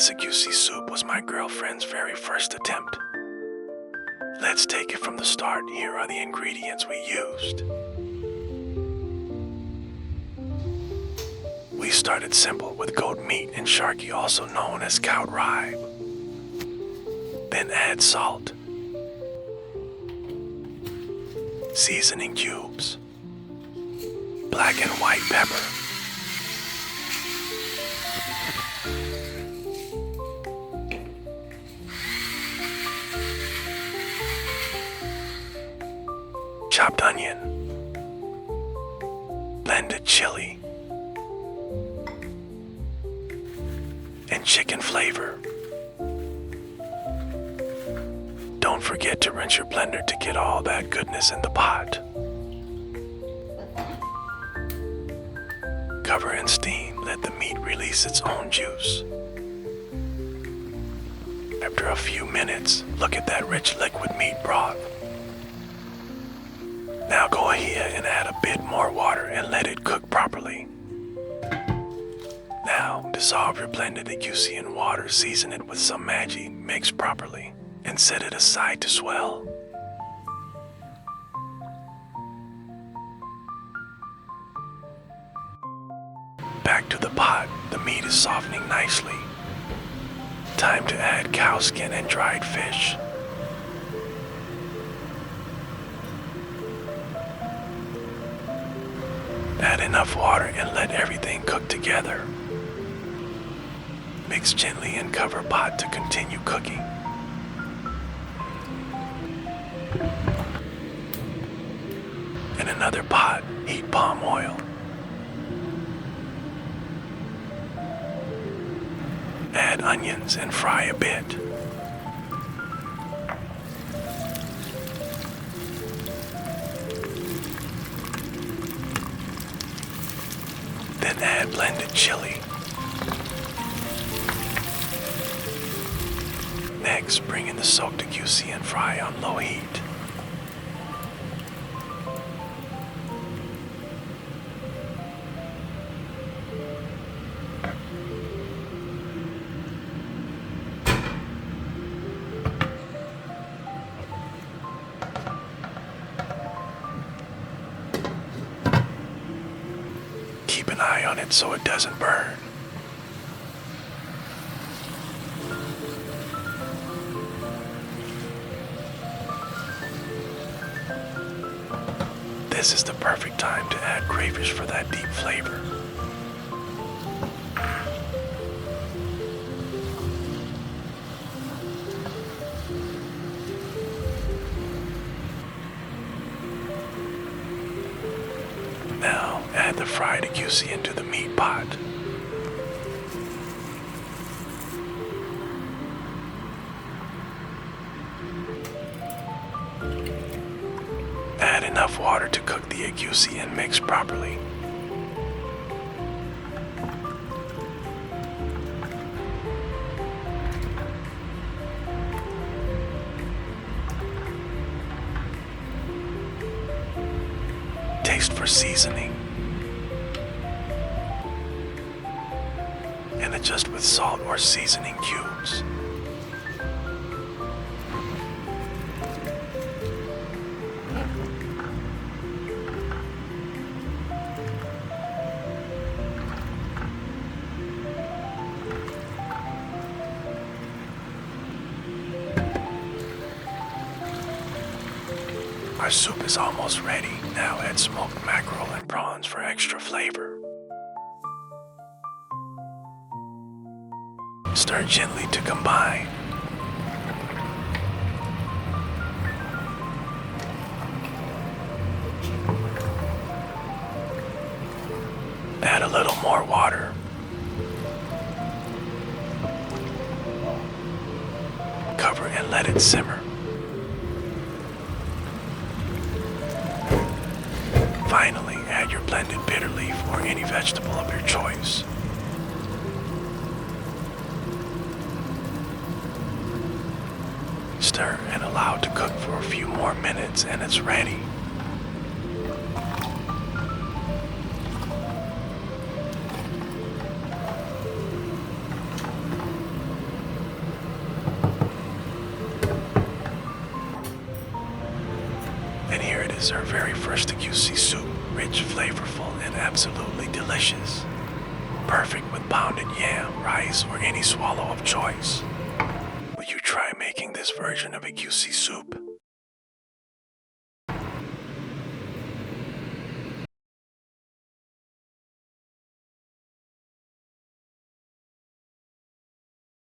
This Egusi soup was my girlfriend's very first attempt. Let's take it from the start. Here are the ingredients we used. We started simple with goat meat and sharky, also known as cow ribe. Then add salt, seasoning cubes, black and white pepper, chopped onion, blended chili, and chicken flavor. Don't forget to rinse your blender to get all that goodness in the pot. Cover and steam. Let the meat release its own juice. After a few minutes, look at that rich liquid meat broth. Now go ahead and add a bit more water and let it cook properly. Now, dissolve your blended egusi in water, season it with some Maggi, mix properly, and set it aside to swell. Back to the pot, the meat is softening nicely. Time to add cow skin and dried fish. Add enough water and let everything cook together. Mix gently and cover pot to continue cooking. In another pot, heat palm oil. Add onions and fry a bit. Then add blended chili. Next, bring in the soaked egusi and fry on low heat. Keep an eye on it so it doesn't burn. This is the perfect time to add crayfish for that deep flavor. Now, add the fried egusi into the meat pot. Add enough water to cook the egusi and mix properly. Taste for seasoning. And adjust with salt or seasoning cubes. Our soup is almost ready. Now add smoked mackerel and prawns for extra flavor. Stir gently to combine. Add a little more water. Cover and let it simmer. Finally, add your blended bitter leaf or any vegetable of your choice. Stir and allow it to cook for a few more minutes and it's ready. is our very first Egusi soup, rich, flavorful, and absolutely delicious. Perfect with pounded yam, rice, or any swallow of choice. Will you try making this version of Egusi soup?